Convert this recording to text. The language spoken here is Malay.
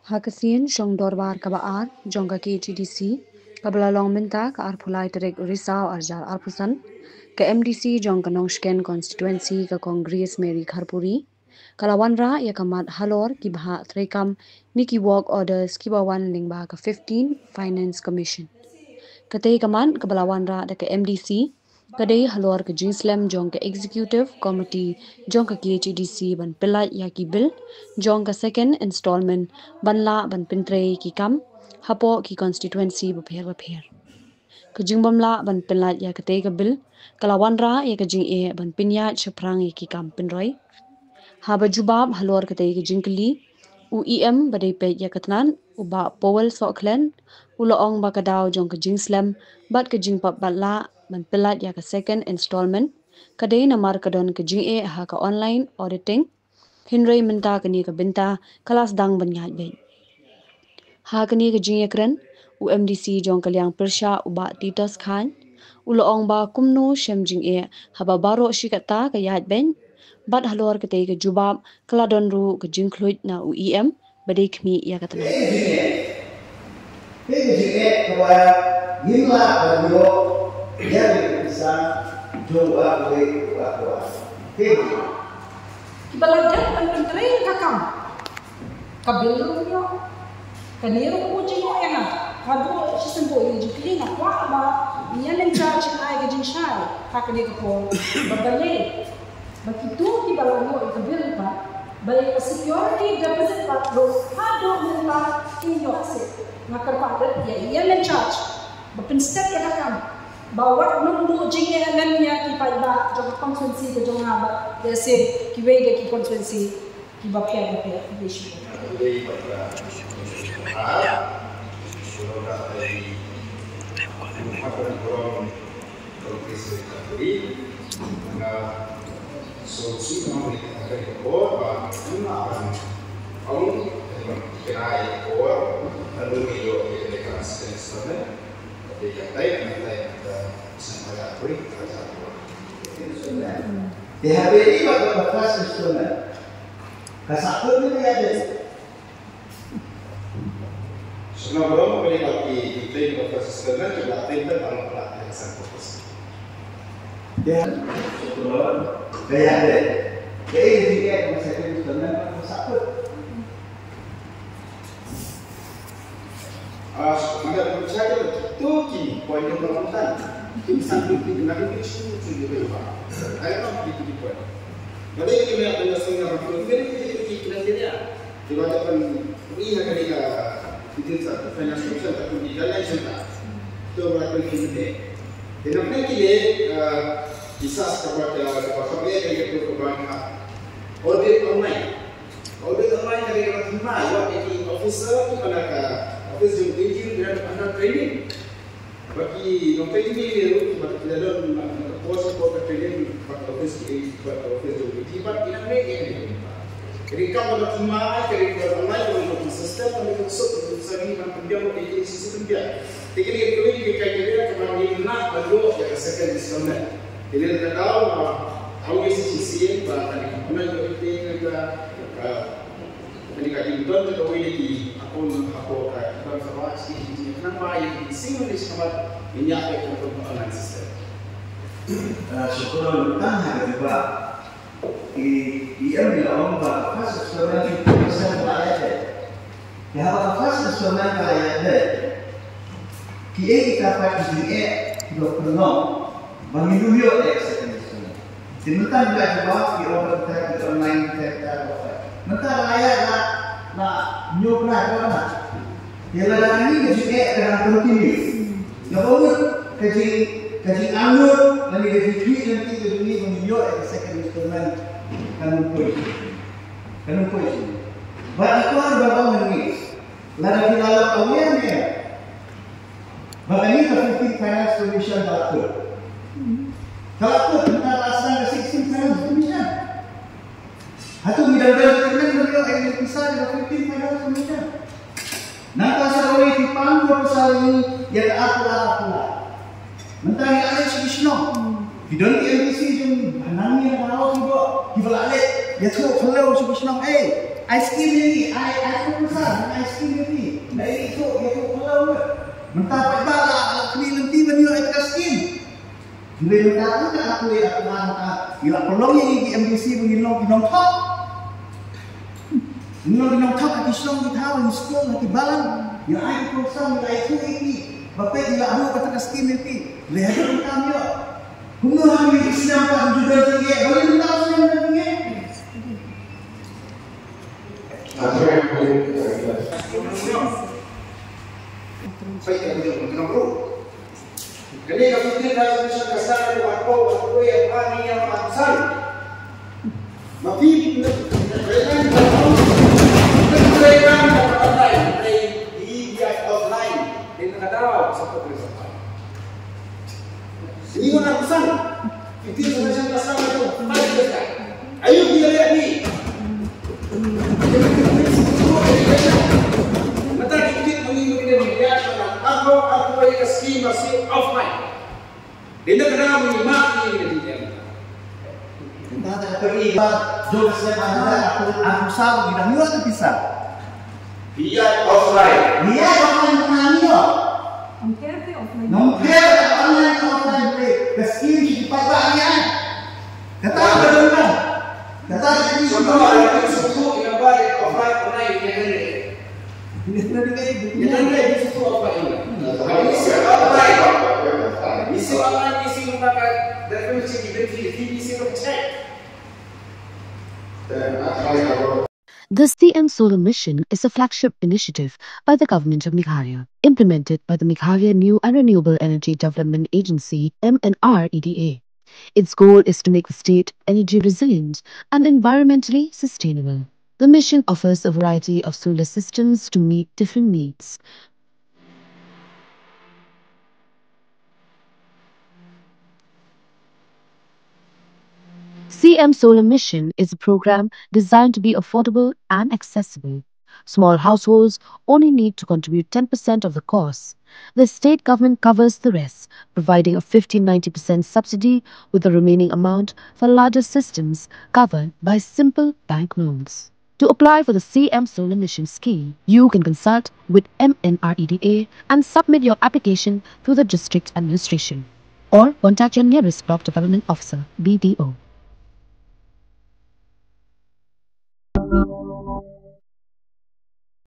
Hakasian Shong Dorbar Kabaar, Jonga KTDC, Kabalalong Minta, Ka Arpulai Terik Risau Arjal Arpusan, Ka MDC Jong Kanongshken Constituency, Ka Congress Mary Kharpuri, Kalawanra, Yakamat Halor, Kibha Trekam, Niki Walk Orders, Kibawan Lingba, Ka 15, Finance Commission. Katay Kaman, Kabalawanra, Ka MDC, Kadai Halor Ka Jinslam, Jong Ka Executive Committee, Jong Ka KHDC, Ban Pilai Yaki Bill, Jong Ka Second Installment, Banla Ban Pintre Ki Kam, Hapo Ki Constituency Bapher. Ka Jingbamla Ban Pilai Yakatay Ka Bill, Kalawanra Yakajing E Ban Pinya Chaprang Ki Kam Pinroy, Haba Jubab Halor Katay Ka Jinkali, UEM Badai Pet Yakatnan, Uba Powell Soklen, Ulaong Bakadaw Jong Ka Jinslam, Bat Ka Jingpap Batla, Ban Pilat Yaka Second Installment, Kadai Namar Kadon Ka Jing E Ha Ka Online Auditing, Hinray Minta Kani Ka Binta, Kalas Dang Banyat Bay. Ha Kani Ka Jing Ekran, UMDC Jong Kalyang Persha Uba Titos Khan, Ulaong Ba Kumno Shem Jing E, Haba Baro Shikata Ka Yat Ben, Bat Halor Katay Ka Jubab, Kaladon Ru Ka Jinkluit na UEM, Badai Kmi Yakatana. Ibalagyan ang pintrain kakam. Kabilong nyo. Kaniro po dyan mo yan. Kado siya sambo yung jikli na kwa ba. Iyan ang judge ang ay gajin siya. Kakali ka po. Babalay. Bakitu ibalang nyo ikabil pa. Balay ka security deposit pa. Kado nila inyo kasi. Nakarpadat ya. Iyan ang judge. Bapinstep ya kakam. Bawat nunggu jingnya alamnya ki paiba jong konstituensi ke jong haba dese ki wege ki konstituensi ki bapya bapya bisu DHBI bakal bekas instrumen. Kasakut itu ya deh. Semua orang memiliki iklim bekas instrumen juga pintar kalau pelatihan fokus. Ya, syukur. Kayak deh. Jadi dia masih instrumen kasakut. Maka percaya itu kini poin yang bermanfaat. Ini sampai di negara ini sudah berubah. Ayo kita dibuat. Jadi kita ada setengah orang kita dia. Kita akan ini akan kita satu finance commission atau di dalam cerita. Itu akan kita. Dan apa kita bisa kepada apa yang kita perlukan. Audit online dari kita terima. Jadi officer itu mana office yang tinggi dan ada training. Bagi dompet ini bagi dalam pos training pada office tiba tidak ini. Jadi kalau ada semua dari online untuk sistem kami masuk segi pendiam di sistem dia. Jadi itu ini kita kembali nak baru ya second installment. Jadi kita tahu sisi tadi mana itu kita kating don to ini akun apa sama sisi kenapa yang single sama minyak untuk online system. Syukur tentang juga dia bilang bahwa sesuatu yang bisa berada. Ya apa sesuatu yang berada. Kita pakai dia dua penuh mengiluyo eksekusi. Sementara juga jawab di online kita. Mentara layak nak nyobra mana? Yang lain ini juga dengan continue. Yang baru kaji anggur, nanti kaji kiri nanti kaji menunjuk second instrument kanun polisi. Baik itu ada berapa menit? Lalu kita lakukan ni. Baik ini ke 15 finance commission dapat. Kalau tentang asal 16 finance commission. Atau bidang-bidang beliau yang bisa dengan 15 finance commission. Nanti saya boleh dipanggil pasal ini yang aku. Mentah yang ada solusi. Bidang MPC jom, anaknya yang tahu juga, kita balik. ya tu kalau suka senang ice cream ni I pesan ice cream ni itu ya tu kalau mentah pada kini nanti menilai ice cream Bila tak aku mana bila pelong yang MDC mengilong inong top inong top at isong itaw ni school at balang ya ay program ya itu iki bapak ila aku kata skin ini lihat kami yo kuno kami islam pa juga tinggi boleh minta islam tinggi Jadi kami tidak bisa kesana di waktu yang kami yang aksal. Tapi mereka di offline dengan kadang seperti itu. Ini kan aksal. Itu sebenarnya kesana itu. Ayo kita lihat ni. Mata kita mengikuti dia aku yang skim masih offline. Dia kena menyimak ini ketika. Entah tak pergi. Jom saya aku sahaja kita mula tu bisa. Dia offline. Dia offline menanya. Mungkin offline boleh. Skim cepat banyak. Kata apa dulu? Kata jadi semua ada suku yang baik offline online yang ada. Ini sudah di situ apa ini? Isi online. Isi online isi merupakan definisi isi cek. The CM Solar Mission is a flagship initiative by the government of Meghalaya, implemented by the Meghalaya New and Renewable Energy Development Agency (MNREDA). Its goal is to make the state energy resilient and environmentally sustainable. The mission offers a variety of solar systems to meet different needs. CM Solar Mission is a program designed to be affordable and accessible. Small households only need to contribute 10% of the cost. The state government covers the rest, providing a 50-90% subsidy, with the remaining amount for larger systems covered by simple bank loans. To apply for the CM Solar Mission scheme, you can consult with MNREDA and submit your application through the district administration, or contact your nearest block development officer (BDO).